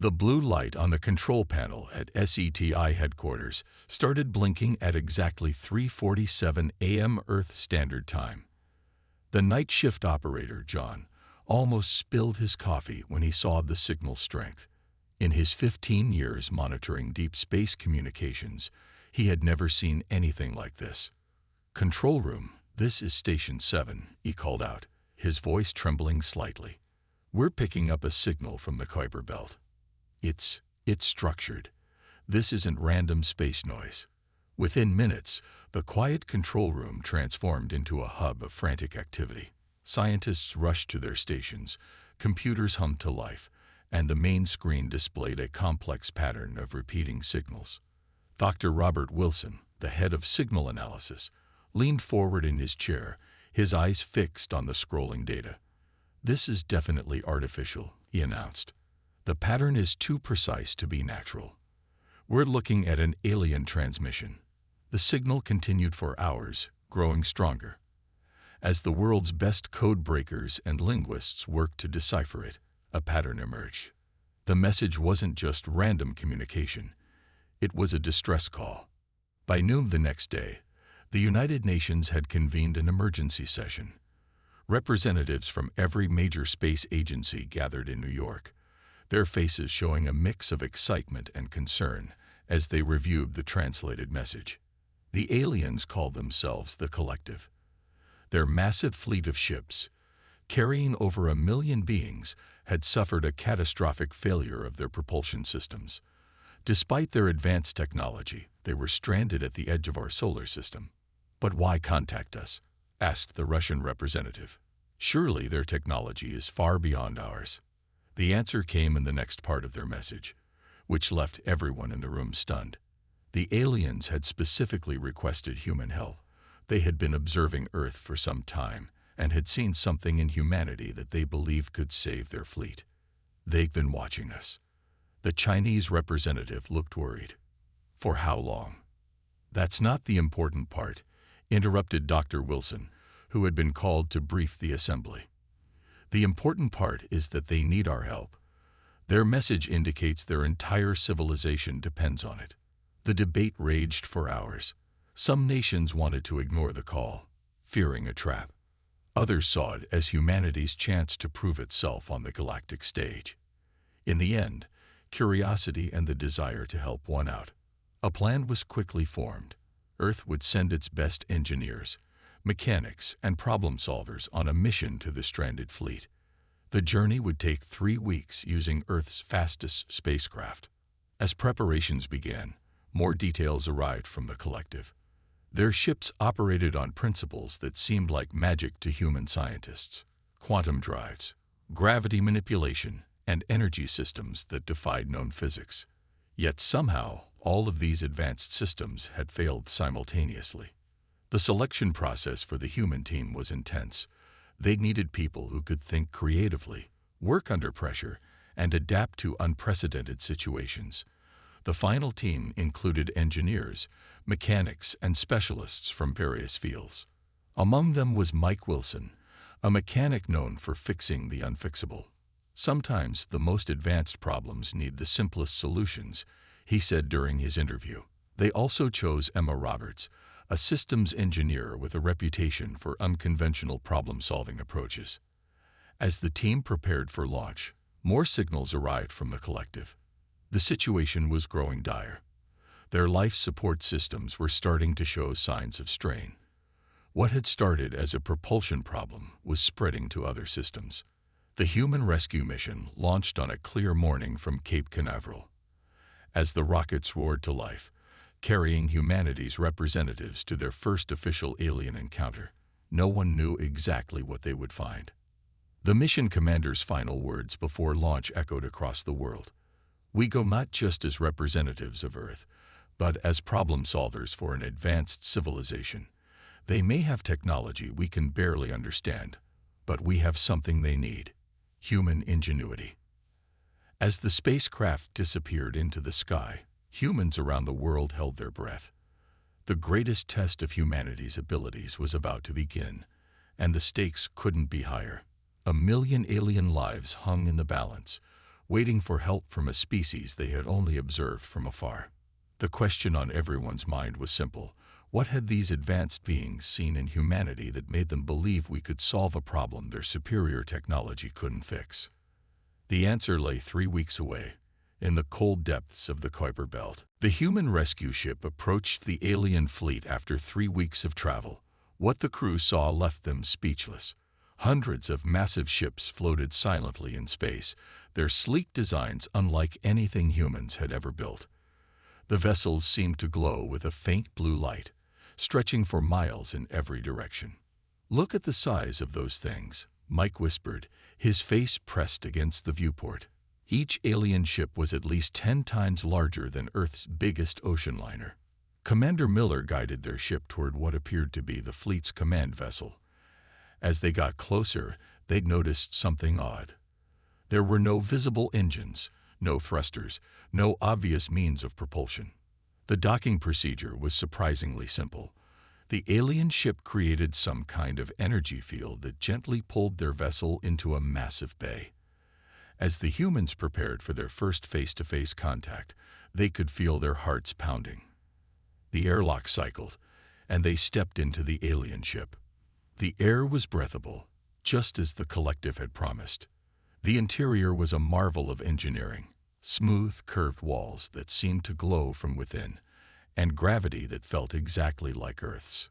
The blue light on the control panel at SETI headquarters started blinking at exactly 3:47 a.m. Earth Standard Time. The night shift operator, John, almost spilled his coffee when he saw the signal strength. In his 15 years monitoring deep space communications, he had never seen anything like this. "Control room, this is Station 7, he called out, his voice trembling slightly. "We're picking up a signal from the Kuiper Belt. It's structured. This isn't random space noise." Within minutes, the quiet control room transformed into a hub of frantic activity. Scientists rushed to their stations, computers hummed to life, and the main screen displayed a complex pattern of repeating signals. Dr. Robert Wilson, the head of signal analysis, leaned forward in his chair, his eyes fixed on the scrolling data. "This is definitely artificial," he announced. "The pattern is too precise to be natural. We're looking at an alien transmission." The signal continued for hours, growing stronger. As the world's best code breakers and linguists worked to decipher it, a pattern emerged. The message wasn't just random communication. It was a distress call. By noon the next day, the United Nations had convened an emergency session. Representatives from every major space agency gathered in New York, their faces showing a mix of excitement and concern as they reviewed the translated message. The aliens called themselves the Collective. Their massive fleet of ships, carrying over 1 million beings, had suffered a catastrophic failure of their propulsion systems. Despite their advanced technology, they were stranded at the edge of our solar system. "But why contact us?" asked the Russian representative. "Surely their technology is far beyond ours." The answer came in the next part of their message, which left everyone in the room stunned. The aliens had specifically requested human help. They had been observing Earth for some time and had seen something in humanity that they believed could save their fleet. "They've been watching us." The Chinese representative looked worried. "For how long?" "That's not the important part," interrupted Dr. Wilson, who had been called to brief the assembly. "The important part is that they need our help. Their message indicates their entire civilization depends on it." The debate raged for hours. Some nations wanted to ignore the call, fearing a trap. Others saw it as humanity's chance to prove itself on the galactic stage. In the end, curiosity and the desire to help won out. A plan was quickly formed. Earth would send its best engineers, mechanics, and problem solvers on a mission to the stranded fleet. The journey would take 3 weeks using Earth's fastest spacecraft. As preparations began, more details arrived from the Collective. Their ships operated on principles that seemed like magic to human scientists: quantum drives, gravity manipulation, and energy systems that defied known physics. Yet somehow, all of these advanced systems had failed simultaneously. The selection process for the human team was intense. They needed people who could think creatively, work under pressure, and adapt to unprecedented situations. The final team included engineers, mechanics, and specialists from various fields. Among them was Mike Wilson, a mechanic known for fixing the unfixable. "Sometimes the most advanced problems need the simplest solutions," he said during his interview. They also chose Emma Roberts, a systems engineer with a reputation for unconventional problem-solving approaches. As the team prepared for launch, more signals arrived from the Collective. The situation was growing dire. Their life support systems were starting to show signs of strain. What had started as a propulsion problem was spreading to other systems. The human rescue mission launched on a clear morning from Cape Canaveral. As the rockets roared to life, carrying humanity's representatives to their first official alien encounter, no one knew exactly what they would find. The mission commander's final words before launch echoed across the world. "We go not just as representatives of Earth, but as problem solvers for an advanced civilization. They may have technology we can barely understand, but we have something they need: human ingenuity." As the spacecraft disappeared into the sky, humans around the world held their breath. The greatest test of humanity's abilities was about to begin, and the stakes couldn't be higher. 1 million alien lives hung in the balance, waiting for help from a species they had only observed from afar. The question on everyone's mind was simple. What had these advanced beings seen in humanity that made them believe we could solve a problem their superior technology couldn't fix? The answer lay 3 weeks away, in the cold depths of the Kuiper Belt. The human rescue ship approached the alien fleet after 3 weeks of travel. What the crew saw left them speechless. Hundreds of massive ships floated silently in space, their sleek designs unlike anything humans had ever built. The vessels seemed to glow with a faint blue light, stretching for miles in every direction. "Look at the size of those things," Mike whispered, his face pressed against the viewport. Each alien ship was at least 10 times larger than Earth's biggest ocean liner. Commander Miller guided their ship toward what appeared to be the fleet's command vessel. As they got closer, they'd noticed something odd. There were no visible engines, no thrusters, no obvious means of propulsion. The docking procedure was surprisingly simple. The alien ship created some kind of energy field that gently pulled their vessel into a massive bay. As the humans prepared for their first face-to-face contact, they could feel their hearts pounding. The airlock cycled, and they stepped into the alien ship. The air was breathable, just as the collective had promised. The interior was a marvel of engineering, smooth, curved walls that seemed to glow from within, and gravity that felt exactly like Earth's.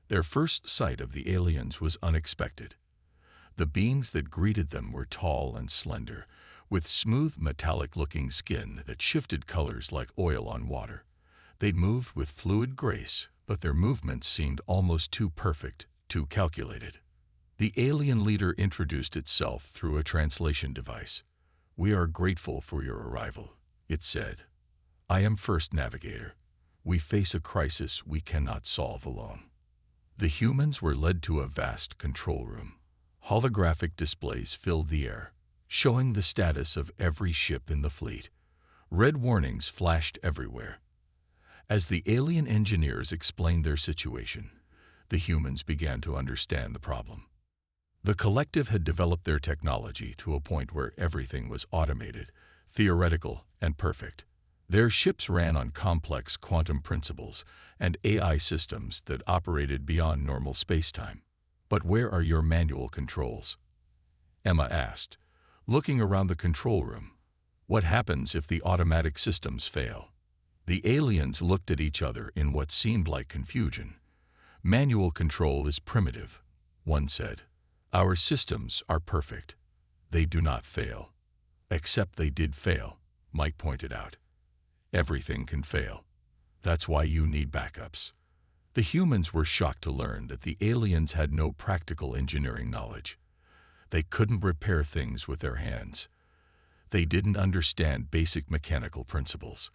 Their first sight of the aliens was unexpected. The beings that greeted them were tall and slender, with smooth, metallic-looking skin that shifted colors like oil on water. They'd moved with fluid grace, but their movements seemed almost too perfect, too calculated. The alien leader introduced itself through a translation device. "We are grateful for your arrival," it said. "I am First Navigator. We face a crisis we cannot solve alone." The humans were led to a vast control room. Holographic displays filled the air, showing the status of every ship in the fleet. Red warnings flashed everywhere. As the alien engineers explained their situation, the humans began to understand the problem. The collective had developed their technology to a point where everything was automated, theoretical, and perfect. Their ships ran on complex quantum principles and AI systems that operated beyond normal spacetime. "But where are your manual controls?" Emma asked, looking around the control room. "What happens if the automatic systems fail?" The aliens looked at each other in what seemed like confusion. "Manual control is primitive," one said. "Our systems are perfect. They do not fail." "Except they did fail," Mike pointed out. "Everything can fail. That's why you need backups." The humans were shocked to learn that the aliens had no practical engineering knowledge. They couldn't repair things with their hands. They didn't understand basic mechanical principles.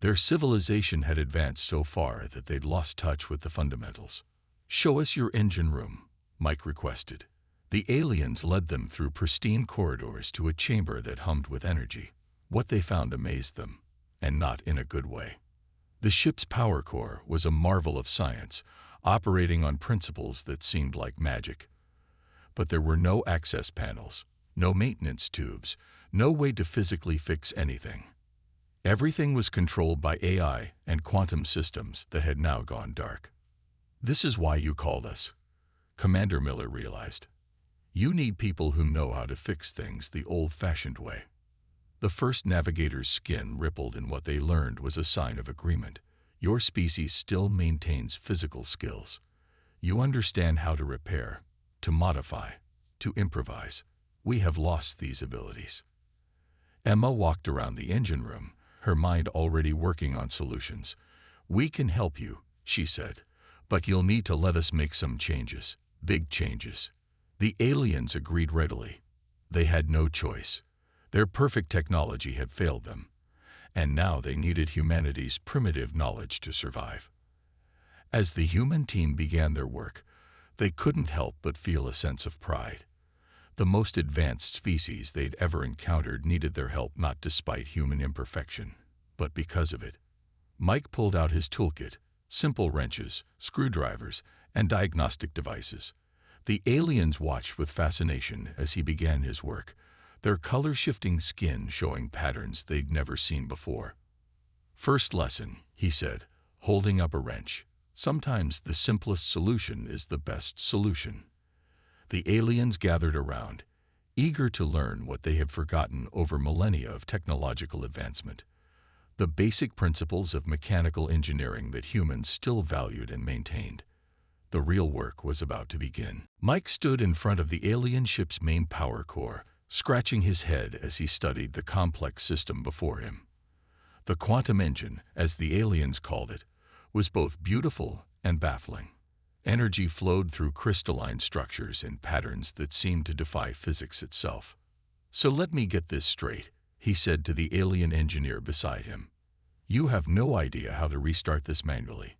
Their civilization had advanced so far that they'd lost touch with the fundamentals. "Show us your engine room," Mike requested. The aliens led them through pristine corridors to a chamber that hummed with energy. What they found amazed them, and not in a good way. The ship's power core was a marvel of science, operating on principles that seemed like magic. But there were no access panels, no maintenance tubes, no way to physically fix anything. Everything was controlled by AI and quantum systems that had now gone dark. "This is why you called us," Commander Miller realized. "You need people who know how to fix things the old-fashioned way." The First Navigator's skin rippled in what they learned was a sign of agreement. "Your species still maintains physical skills. You understand how to repair, to modify, to improvise. We have lost these abilities." Emma walked around the engine room, her mind already working on solutions. "We can help you," she said, "but you'll need to let us make some changes, big changes." The aliens agreed readily. They had no choice. Their perfect technology had failed them, and now they needed humanity's primitive knowledge to survive. As the human team began their work, they couldn't help but feel a sense of pride. The most advanced species they'd ever encountered needed their help not despite human imperfection, but because of it. Mike pulled out his toolkit, simple wrenches, screwdrivers, and diagnostic devices. The aliens watched with fascination as he began his work, their color-shifting skin showing patterns they'd never seen before. "First lesson," he said, holding up a wrench. "Sometimes the simplest solution is the best solution." The aliens gathered around, eager to learn what they had forgotten over millennia of technological advancement. The basic principles of mechanical engineering that humans still valued and maintained. The real work was about to begin. Mike stood in front of the alien ship's main power core, scratching his head as he studied the complex system before him. The quantum engine, as the aliens called it, was both beautiful and baffling. Energy flowed through crystalline structures in patterns that seemed to defy physics itself. "So let me get this straight," he said to the alien engineer beside him. "You have no idea how to restart this manually."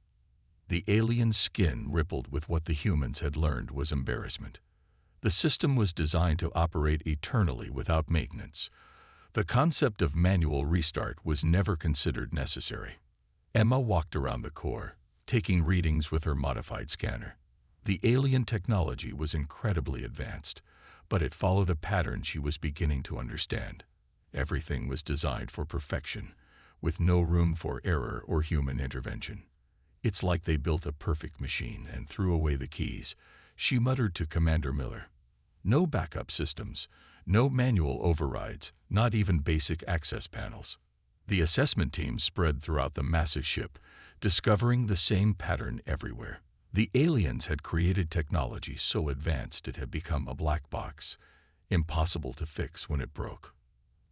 The alien's skin rippled with what the humans had learned was embarrassment. The system was designed to operate eternally without maintenance. The concept of manual restart was never considered necessary. Emma walked around the core, taking readings with her modified scanner. The alien technology was incredibly advanced, but it followed a pattern she was beginning to understand. Everything was designed for perfection, with no room for error or human intervention. "It's like they built a perfect machine and threw away the keys," she muttered to Commander Miller. "No backup systems, no manual overrides, not even basic access panels." The assessment team spread throughout the massive ship, discovering the same pattern everywhere. The aliens had created technology so advanced it had become a black box, impossible to fix when it broke.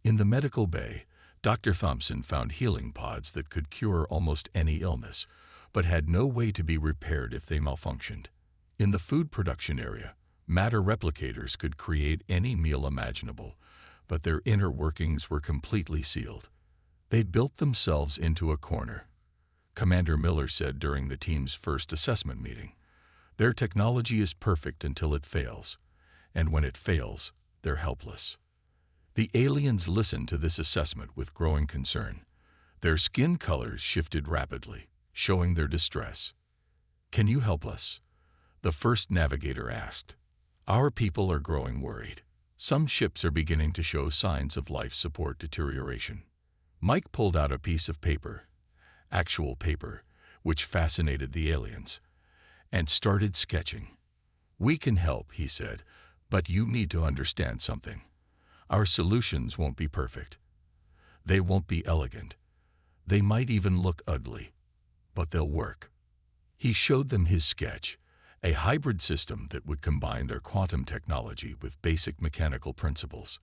In the medical bay, Dr. Thompson found healing pods that could cure almost any illness, but had no way to be repaired if they malfunctioned. In the food production area, matter replicators could create any meal imaginable, but their inner workings were completely sealed. They'd built themselves into a corner. Commander Miller said during the team's first assessment meeting, "Their technology is perfect until it fails, and when it fails, they're helpless." The aliens listened to this assessment with growing concern. Their skin colors shifted rapidly, showing their distress. "Can you help us?" the first navigator asked. "Our people are growing worried. Some ships are beginning to show signs of life support deterioration." Mike pulled out a piece of paper, actual paper, which fascinated the aliens, and started sketching. "We can help," he said, "but you need to understand something. Our solutions won't be perfect. They won't be elegant. They might even look ugly, but they'll work." He showed them his sketch, a hybrid system that would combine their quantum technology with basic mechanical principles.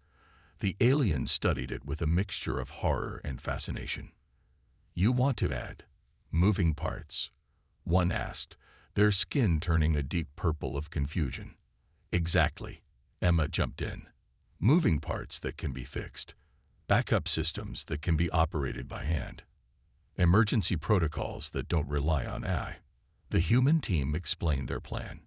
The aliens studied it with a mixture of horror and fascination. "You want to add moving parts?" one asked, their skin turning a deep purple of confusion. "Exactly," Emma jumped in. "Moving parts that can be fixed. Backup systems that can be operated by hand. Emergency protocols that don't rely on AI." The human team explained their plan.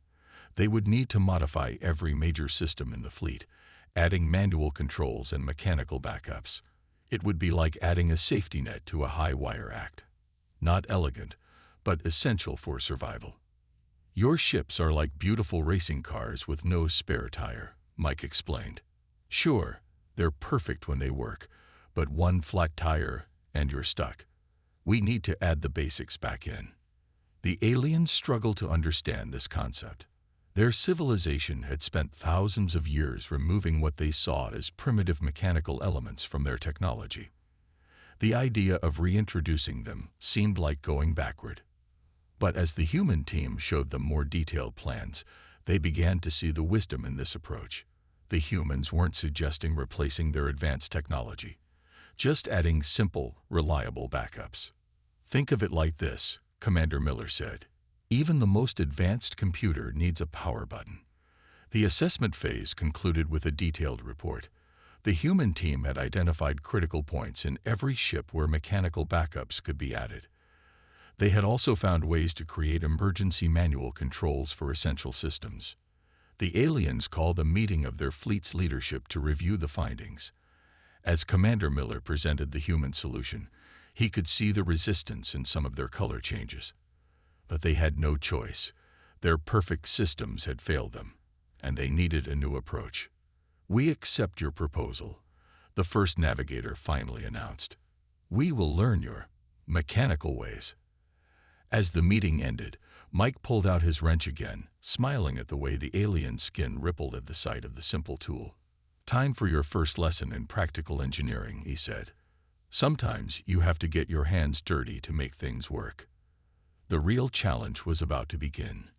They would need to modify every major system in the fleet, adding manual controls and mechanical backups. It would be like adding a safety net to a high-wire act. Not elegant, but essential for survival. "Your ships are like beautiful racing cars with no spare tire," Mike explained. "Sure, they're perfect when they work, but one flat tire and you're stuck. We need to add the basics back in." The aliens struggled to understand this concept. Their civilization had spent thousands of years removing what they saw as primitive mechanical elements from their technology. The idea of reintroducing them seemed like going backward. But as the human team showed them more detailed plans, they began to see the wisdom in this approach. The humans weren't suggesting replacing their advanced technology, just adding simple, reliable backups. "Think of it like this," Commander Miller said. "Even the most advanced computer needs a power button." The assessment phase concluded with a detailed report. The human team had identified critical points in every ship where mechanical backups could be added. They had also found ways to create emergency manual controls for essential systems. The aliens called a meeting of their fleet's leadership to review the findings. As Commander Miller presented the human solution, he could see the resistance in some of their color changes. But they had no choice. Their perfect systems had failed them, and they needed a new approach. "We accept your proposal," the first navigator finally announced. "We will learn your mechanical ways." As the meeting ended, Mike pulled out his wrench again, smiling at the way the alien skin rippled at the sight of the simple tool. "Time for your first lesson in practical engineering," he said. "Sometimes you have to get your hands dirty to make things work." The real challenge was about to begin.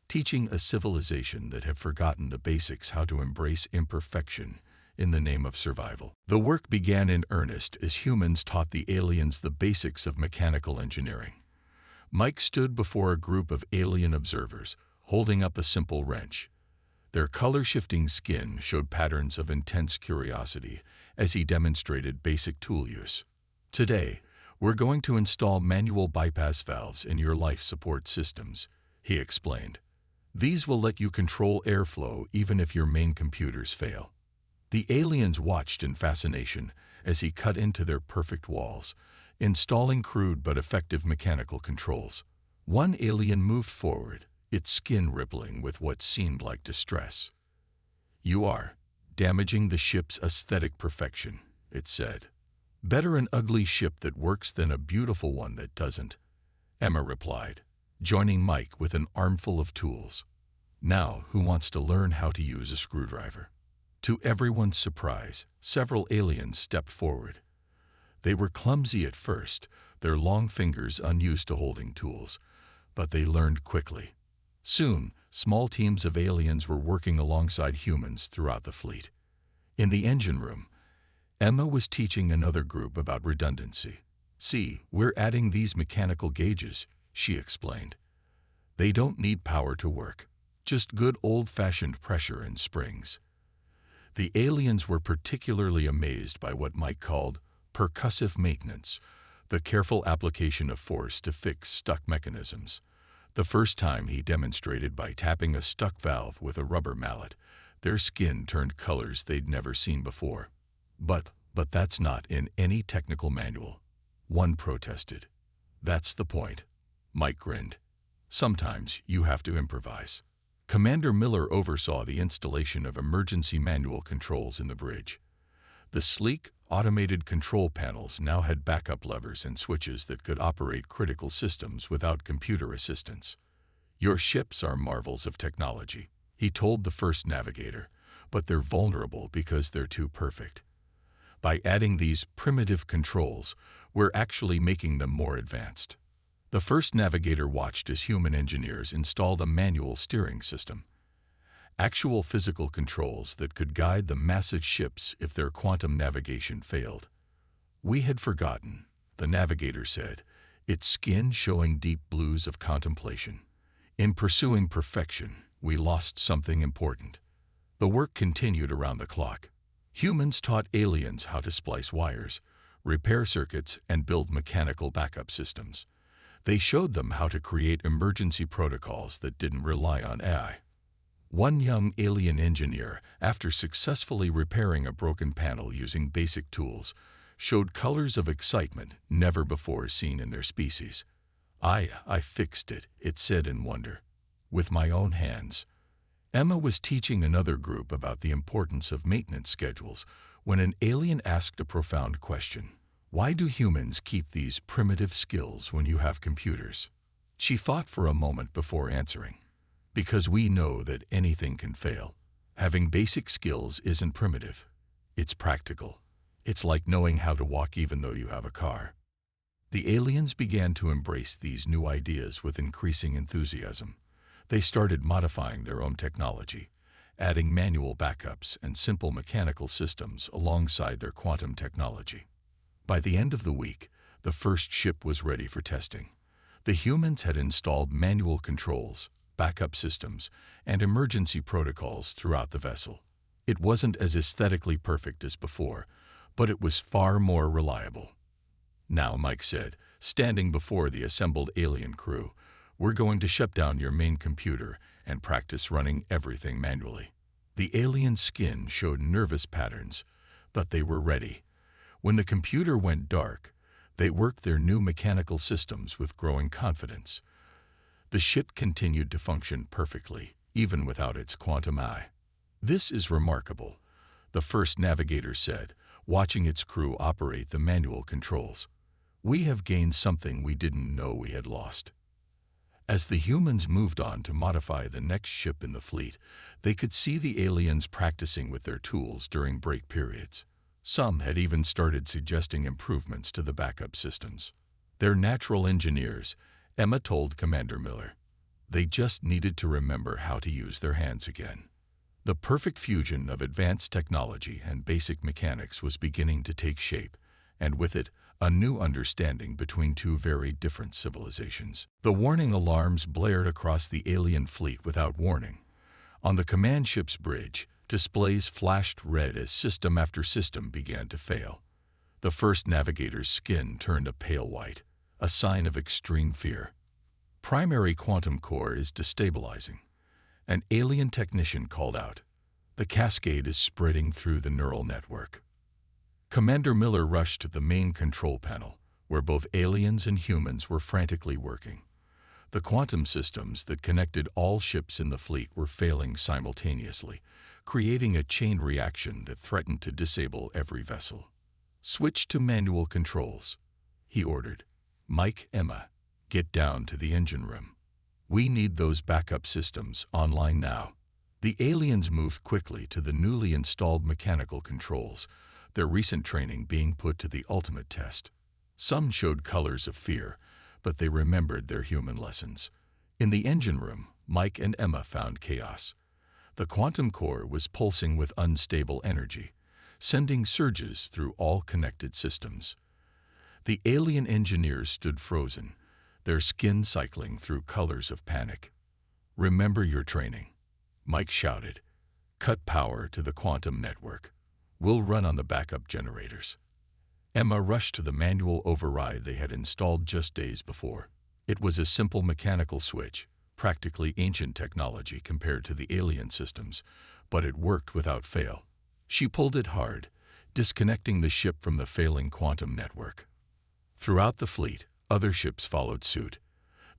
Teaching a civilization that had forgotten the basics how to embrace imperfection in the name of survival. The work began in earnest as humans taught the aliens the basics of mechanical engineering. Mike stood before a group of alien observers, holding up a simple wrench. Their color-shifting skin showed patterns of intense curiosity as he demonstrated basic tool use. "Today, we're going to install manual bypass valves in your life support systems," he explained. "These will let you control airflow even if your main computers fail." The aliens watched in fascination as he cut into their perfect walls, installing crude but effective mechanical controls. One alien moved forward, its skin rippling with what seemed like distress. "You are damaging the ship's aesthetic perfection," it said. "Better an ugly ship that works than a beautiful one that doesn't," Emma replied, joining Mike with an armful of tools. "Now, who wants to learn how to use a screwdriver?" To everyone's surprise, several aliens stepped forward. They were clumsy at first, their long fingers unused to holding tools, but they learned quickly. Soon, small teams of aliens were working alongside humans throughout the fleet. In the engine room, Emma was teaching another group about redundancy. "See, we're adding these mechanical gauges," she explained. "They don't need power to work, just good old-fashioned pressure and springs." The aliens were particularly amazed by what Mike called percussive maintenance, the careful application of force to fix stuck mechanisms. The first time he demonstrated by tapping a stuck valve with a rubber mallet, their skin turned colors they'd never seen before. But that's not in any technical manual," one protested. "That's the point," Mike grinned. "Sometimes you have to improvise." Commander Miller oversaw the installation of emergency manual controls in the bridge. The sleek, automated control panels now had backup levers and switches that could operate critical systems without computer assistance. "Your ships are marvels of technology," he told the first navigator, "but they're vulnerable because they're too perfect. By adding these primitive controls, we're actually making them more advanced." The first navigator watched as human engineers installed a manual steering system. Actual physical controls that could guide the massive ships if their quantum navigation failed. "We had forgotten," the navigator said, its skin showing deep blues of contemplation. "In pursuing perfection, we lost something important." The work continued around the clock. Humans taught aliens how to splice wires, repair circuits, and build mechanical backup systems. They showed them how to create emergency protocols that didn't rely on AI. One young alien engineer, after successfully repairing a broken panel using basic tools, showed colors of excitement never before seen in their species. I fixed it," it said in wonder, "with my own hands." Emma was teaching another group about the importance of maintenance schedules when an alien asked a profound question. "Why do humans keep these primitive skills when you have computers?" She thought for a moment before answering. "Because we know that anything can fail. Having basic skills isn't primitive. It's practical. It's like knowing how to walk even though you have a car." The aliens began to embrace these new ideas with increasing enthusiasm. They started modifying their own technology, adding manual backups and simple mechanical systems alongside their quantum technology. By the end of the week, the first ship was ready for testing. The humans had installed manual controls, backup systems, and emergency protocols throughout the vessel. It wasn't as aesthetically perfect as before, but it was far more reliable. "Now," Mike said, standing before the assembled alien crew, "we're going to shut down your main computer and practice running everything manually." The alien skin showed nervous patterns, but they were ready. When the computer went dark, they worked their new mechanical systems with growing confidence. The ship continued to function perfectly, even without its quantum eye. "This is remarkable," the first navigator said, watching its crew operate the manual controls. "We have gained something we didn't know we had lost." As the humans moved on to modify the next ship in the fleet, they could see the aliens practicing with their tools during break periods. Some had even started suggesting improvements to the backup systems. They're natural engineers, Emma told Commander Miller. They just needed to remember how to use their hands again. The perfect fusion of advanced technology and basic mechanics was beginning to take shape, and with it, a new understanding between two very different civilizations. The warning alarms blared across the alien fleet without warning. On the command ship's bridge, displays flashed red as system after system began to fail. The first navigator's skin turned a pale white, a sign of extreme fear. "Primary quantum core is destabilizing," an alien technician called out. "The cascade is spreading through the neural network." Commander Miller rushed to the main control panel, where both aliens and humans were frantically working. The quantum systems that connected all ships in the fleet were failing simultaneously, creating a chain reaction that threatened to disable every vessel. "Switch to manual controls," he ordered. "Mike, Emma, get down to the engine room. We need those backup systems online now." The aliens moved quickly to the newly installed mechanical controls, their recent training being put to the ultimate test. Some showed colors of fear, but they remembered their human lessons. In the engine room, Mike and Emma found chaos. The quantum core was pulsing with unstable energy, sending surges through all connected systems. The alien engineers stood frozen, their skin cycling through colors of panic. "Remember your training," Mike shouted. "Cut power to the quantum network. We'll run on the backup generators." Emma rushed to the manual override they had installed just days before. It was a simple mechanical switch, practically ancient technology compared to the alien systems, but it worked without fail. She pulled it hard, disconnecting the ship from the failing quantum network. Throughout the fleet, other ships followed suit.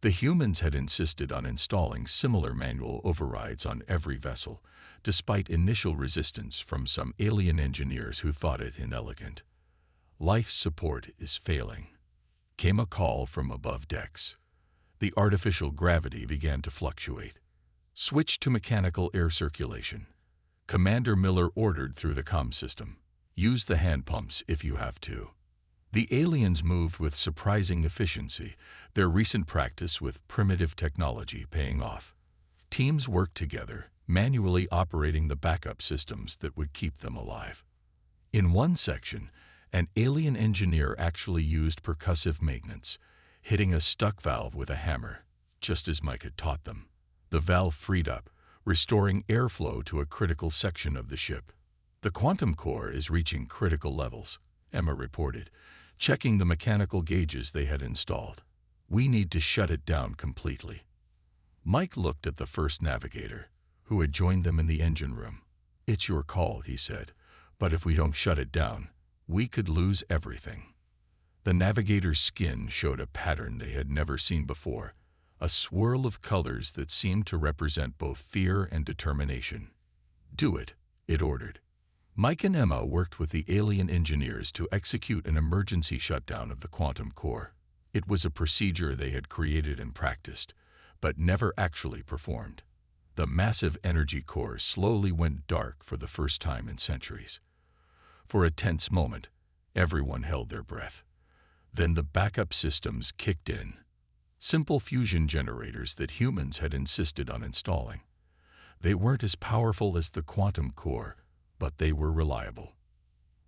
The humans had insisted on installing similar manual overrides on every vessel, despite initial resistance from some alien engineers who thought it inelegant. "Life support is failing," came a call from above decks. The artificial gravity began to fluctuate. "Switch to mechanical air circulation," Commander Miller ordered through the comm system. "Use the hand pumps if you have to." The aliens moved with surprising efficiency, their recent practice with primitive technology paying off. Teams worked together, manually operating the backup systems that would keep them alive. In one section, an alien engineer actually used percussive maintenance, hitting a stuck valve with a hammer, just as Mike had taught them. The valve freed up, restoring airflow to a critical section of the ship. "The quantum core is reaching critical levels," Emma reported, checking the mechanical gauges they had installed. "We need to shut it down completely." Mike looked at the first navigator, who had joined them in the engine room. "It's your call," he said, "but if we don't shut it down, we could lose everything." The navigator's skin showed a pattern they had never seen before, a swirl of colors that seemed to represent both fear and determination. "Do it," it ordered. Mike and Emma worked with the alien engineers to execute an emergency shutdown of the quantum core. It was a procedure they had created and practiced, but never actually performed. The massive energy core slowly went dark for the first time in centuries. For a tense moment, everyone held their breath. Then the backup systems kicked in. Simple fusion generators that humans had insisted on installing. They weren't as powerful as the quantum core, but they were reliable.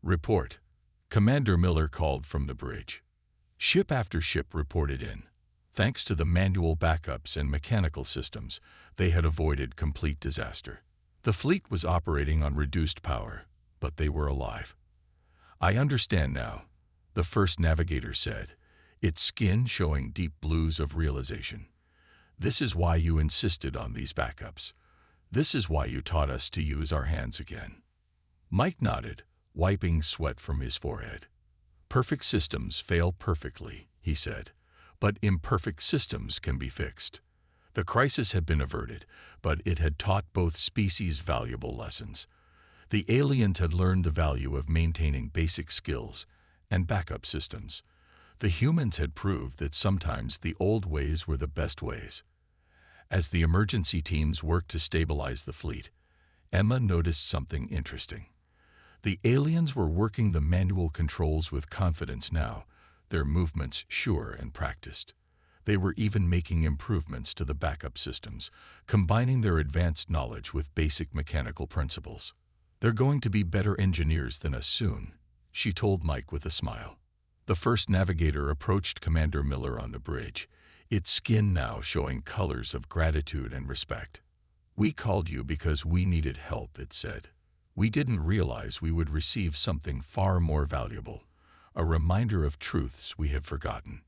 "Report," Commander Miller called from the bridge. Ship after ship reported in. Thanks to the manual backups and mechanical systems, they had avoided complete disaster. The fleet was operating on reduced power, but they were alive. "I understand now," the first navigator said, its skin showing deep blues of realization. "This is why you insisted on these backups. This is why you taught us to use our hands again." Mike nodded, wiping sweat from his forehead. "Perfect systems fail perfectly," he said, "but imperfect systems can be fixed." The crisis had been averted, but it had taught both species valuable lessons. The aliens had learned the value of maintaining basic skills and backup systems. The humans had proved that sometimes the old ways were the best ways. As the emergency teams worked to stabilize the fleet, Emma noticed something interesting. The aliens were working the manual controls with confidence now, their movements sure and practiced. They were even making improvements to the backup systems, combining their advanced knowledge with basic mechanical principles. "They're going to be better engineers than us soon," she told Mike with a smile. The first navigator approached Commander Miller on the bridge, its skin now showing colors of gratitude and respect. "We called you because we needed help," it said. "We didn't realize we would receive something far more valuable, a reminder of truths we had forgotten."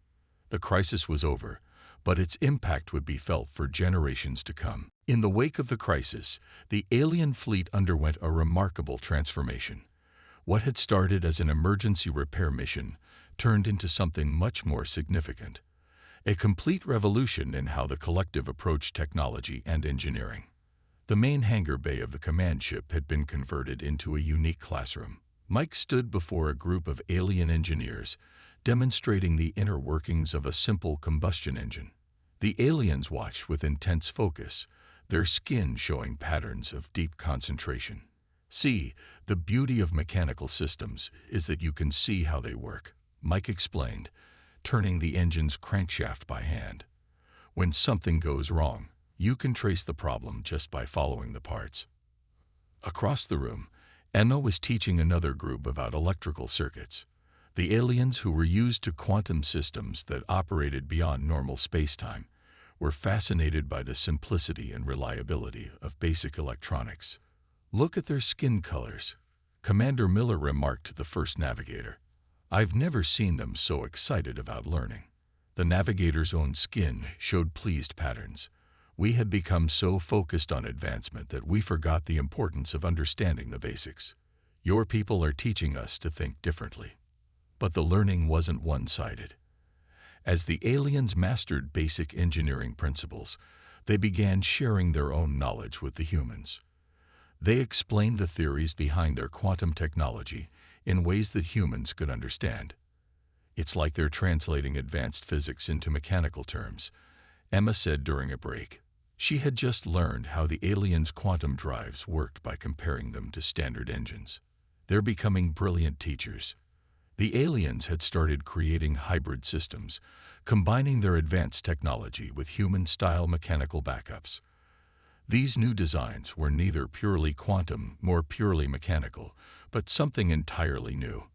The crisis was over, but its impact would be felt for generations to come. In the wake of the crisis, the alien fleet underwent a remarkable transformation. What had started as an emergency repair mission turned into something much more significant, a complete revolution in how the collective approached technology and engineering. The main hangar bay of the command ship had been converted into a unique classroom. Mike stood before a group of alien engineers, demonstrating the inner workings of a simple combustion engine. The aliens watched with intense focus, their skin showing patterns of deep concentration. "See, the beauty of mechanical systems is that you can see how they work," Mike explained, turning the engine's crankshaft by hand. "When something goes wrong, you can trace the problem just by following the parts." Across the room, Emma was teaching another group about electrical circuits. The aliens, who were used to quantum systems that operated beyond normal space-time, were fascinated by the simplicity and reliability of basic electronics. "Look at their skin colors," Commander Miller remarked to the first navigator. "I've never seen them so excited about learning." The navigator's own skin showed pleased patterns. "We had become so focused on advancement that we forgot the importance of understanding the basics. Your people are teaching us to think differently." But the learning wasn't one-sided. As the aliens mastered basic engineering principles, they began sharing their own knowledge with the humans. They explained the theories behind their quantum technology in ways that humans could understand. "It's like they're translating advanced physics into mechanical terms," Emma said during a break. She had just learned how the aliens' quantum drives worked by comparing them to standard engines. "They're becoming brilliant teachers." The aliens had started creating hybrid systems, combining their advanced technology with human-style mechanical backups. These new designs were neither purely quantum nor purely mechanical, but something entirely new.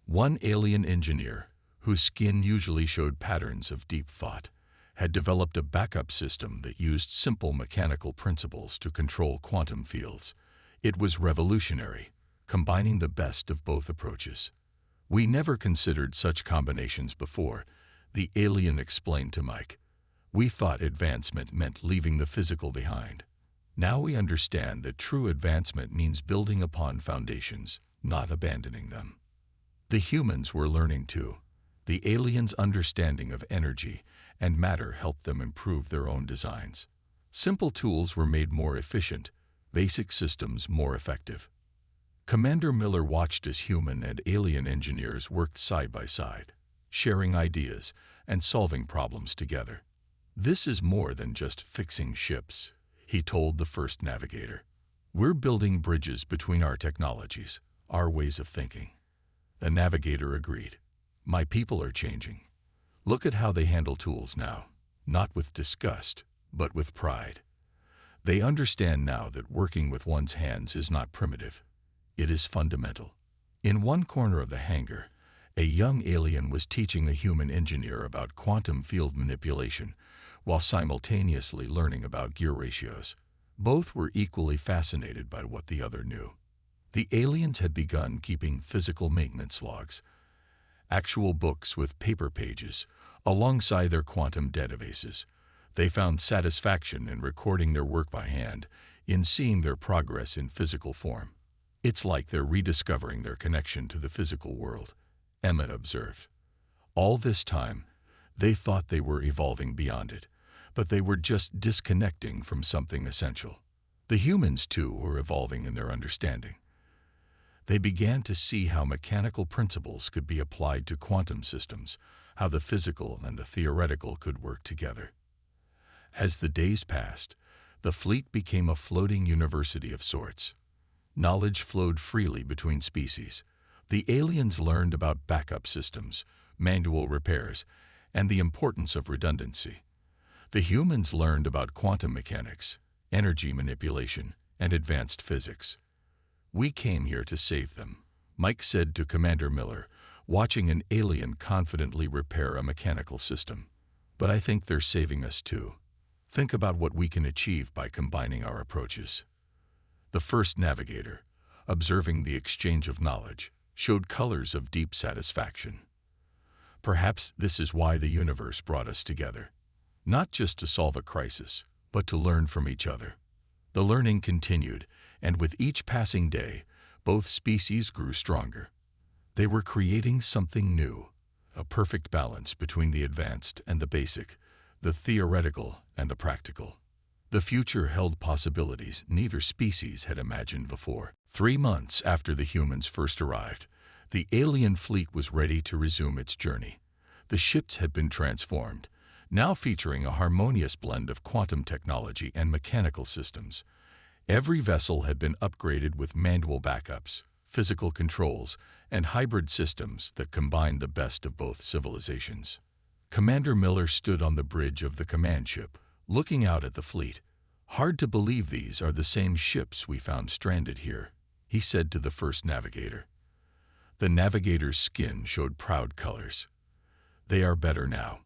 One alien engineer, whose skin usually showed patterns of deep thought, had developed a backup system that used simple mechanical principles to control quantum fields. It was revolutionary, combining the best of both approaches. "We never considered such combinations before," the alien explained to Mike. "We thought advancement meant leaving the physical behind. Now we understand that true advancement means building upon foundations, not abandoning them." The humans were learning too. The aliens' understanding of energy and matter helped them improve their own designs. Simple tools were made more efficient, basic systems more effective. Commander Miller watched as human and alien engineers worked side by side, sharing ideas and solving problems together. "This is more than just fixing ships," he told the first navigator. "We're building bridges between our technologies, our ways of thinking." The navigator agreed. "My people are changing. Look at how they handle tools now, not with disgust, but with pride. They understand now that working with one's hands is not primitive. It is fundamental." In one corner of the hangar, a young alien was teaching a human engineer about quantum field manipulation, while simultaneously learning about gear ratios. Both were equally fascinated by what the other knew. The aliens had begun keeping physical maintenance logs, actual books with paper pages, alongside their quantum databases. They found satisfaction in recording their work by hand, in seeing their progress in physical form. "It's like they're rediscovering their connection to the physical world," Emma observed. All this time, they thought they were evolving beyond it, but they were just disconnecting from something essential. The humans, too, were evolving in their understanding. They began to see how mechanical principles could be applied to quantum systems, how the physical and the theoretical could work together. As the days passed, the fleet became a floating university of sorts. Knowledge flowed freely between species. The aliens learned about backup systems, manual repairs, and the importance of redundancy. The humans learned about quantum mechanics, energy manipulation, and advanced physics. "We came here to save them," Mike said to Commander Miller, watching an alien confidently repair a mechanical system. "But I think they're saving us too. Think about what we can achieve by combining our approaches." The first navigator, observing the exchange of knowledge, showed colors of deep satisfaction. "Perhaps this is why the universe brought us together. Not just to solve a crisis, but to learn from each other." The learning continued, and with each passing day, both species grew stronger. They were creating something new, a perfect balance between the advanced and the basic, the theoretical and the practical. The future held possibilities neither species had imagined before. 3 months after the humans first arrived, the alien fleet was ready to resume its journey. The ships had been transformed, now featuring a harmonious blend of quantum technology and mechanical systems. Every vessel had been upgraded with manual backups, physical controls, and hybrid systems that combined the best of both civilizations. Commander Miller stood on the bridge of the command ship, looking out at the fleet. "Hard to believe these are the same ships we found stranded here," he said to the first navigator. The navigator's skin showed proud colors. "They are better now.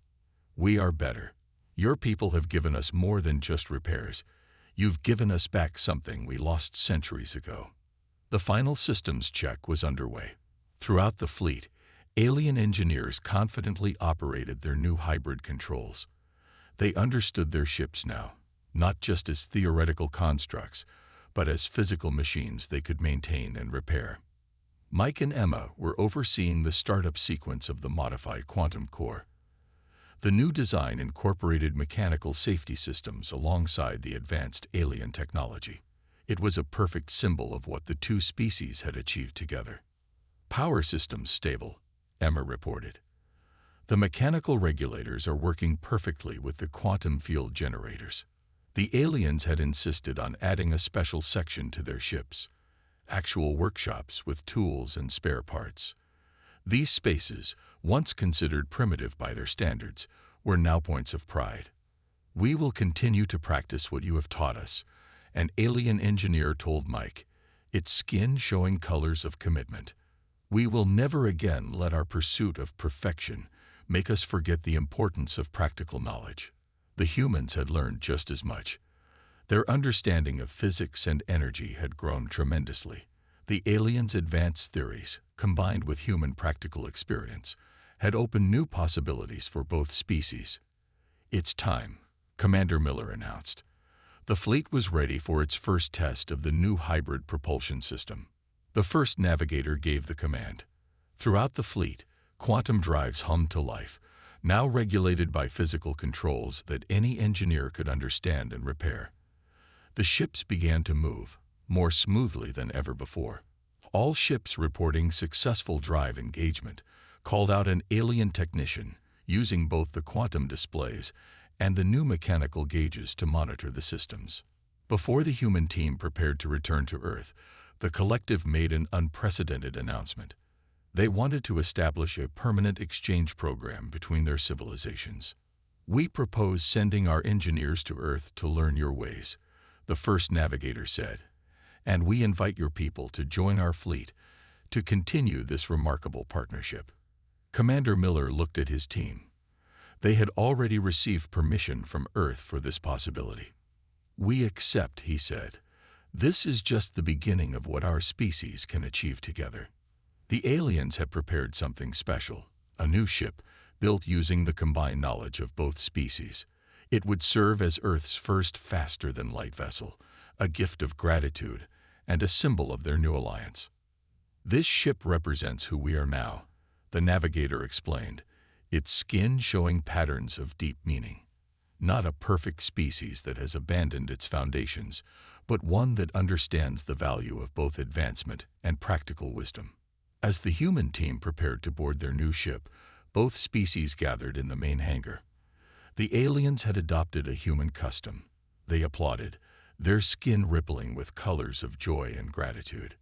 We are better. Your people have given us more than just repairs. You've given us back something we lost centuries ago." The final systems check was underway. Throughout the fleet, alien engineers confidently operated their new hybrid controls. They understood their ships now, not just as theoretical constructs, but as physical machines they could maintain and repair. Mike and Emma were overseeing the startup sequence of the modified quantum core. The new design incorporated mechanical safety systems alongside the advanced alien technology. It was a perfect symbol of what the two species had achieved together. "Power systems stable," Emma reported. "The mechanical regulators are working perfectly with the quantum field generators." The aliens had insisted on adding a special section to their ships, actual workshops with tools and spare parts. These spaces, once considered primitive by their standards, were now points of pride. "We will continue to practice what you have taught us," an alien engineer told Mike, its skin showing colors of commitment. "We will never again let our pursuit of perfection make us forget the importance of practical knowledge." The humans had learned just as much. Their understanding of physics and energy had grown tremendously. The aliens' advanced theories, combined with human practical experience, had opened new possibilities for both species. "It's time," Commander Miller announced. The fleet was ready for its first test of the new hybrid propulsion system. The first navigator gave the command. Throughout the fleet, quantum drives hummed to life, now regulated by physical controls that any engineer could understand and repair. The ships began to move, more smoothly than ever before. All ships reporting successful drive engagement called out an alien technician, using both the quantum displays and the new mechanical gauges to monitor the systems. Before the human team prepared to return to Earth, the collective made an unprecedented announcement. They wanted to establish a permanent exchange program between their civilizations. "We propose sending our engineers to Earth to learn your ways," the first navigator said, "and we invite your people to join our fleet to continue this remarkable partnership." Commander Miller looked at his team. They had already received permission from Earth for this possibility. "We accept," he said. "This is just the beginning of what our species can achieve together." The aliens had prepared something special, a new ship built using the combined knowledge of both species. It would serve as Earth's first faster-than-light vessel, a gift of gratitude and a symbol of their new alliance. "This ship represents who we are now," the navigator explained, its skin showing patterns of deep meaning. "Not a perfect species that has abandoned its foundations, but one that understands the value of both advancement and practical wisdom. As the human team prepared to board their new ship, both species gathered in the main hangar. The aliens had adopted a human custom. They applauded, their skin rippling with colors of joy and gratitude.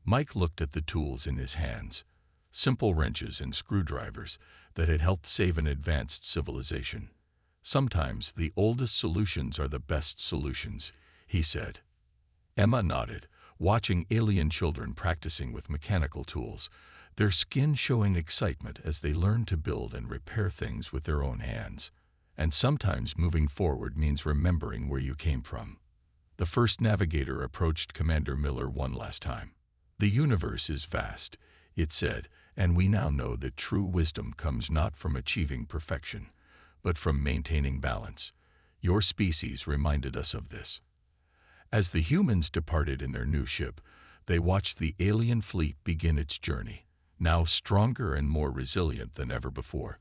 Mike looked at the tools in his hands, simple wrenches and screwdrivers that had helped save an advanced civilization. Sometimes the oldest solutions are the best solutions, he said. Emma nodded, watching alien children practicing with mechanical tools, their skin showing excitement as they learned to build and repair things with their own hands. And sometimes moving forward means remembering where you came from. The first navigator approached Commander Miller one last time. The universe is vast, it said, and we now know that true wisdom comes not from achieving perfection, but from maintaining balance. Your species reminded us of this. As the humans departed in their new ship, they watched the alien fleet begin its journey, now stronger and more resilient than ever before.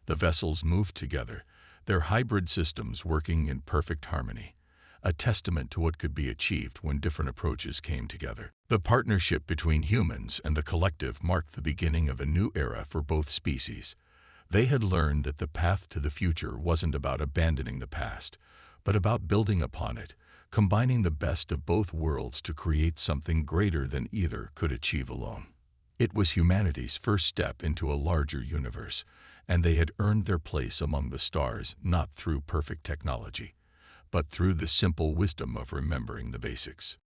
The vessels moved together, their hybrid systems working in perfect harmony, a testament to what could be achieved when different approaches came together. The partnership between humans and the collective marked the beginning of a new era for both species. They had learned that the path to the future wasn't about abandoning the past, but about building upon it, combining the best of both worlds to create something greater than either could achieve alone. It was humanity's first step into a larger universe, and they had earned their place among the stars not through perfect technology, but through the simple wisdom of remembering the basics.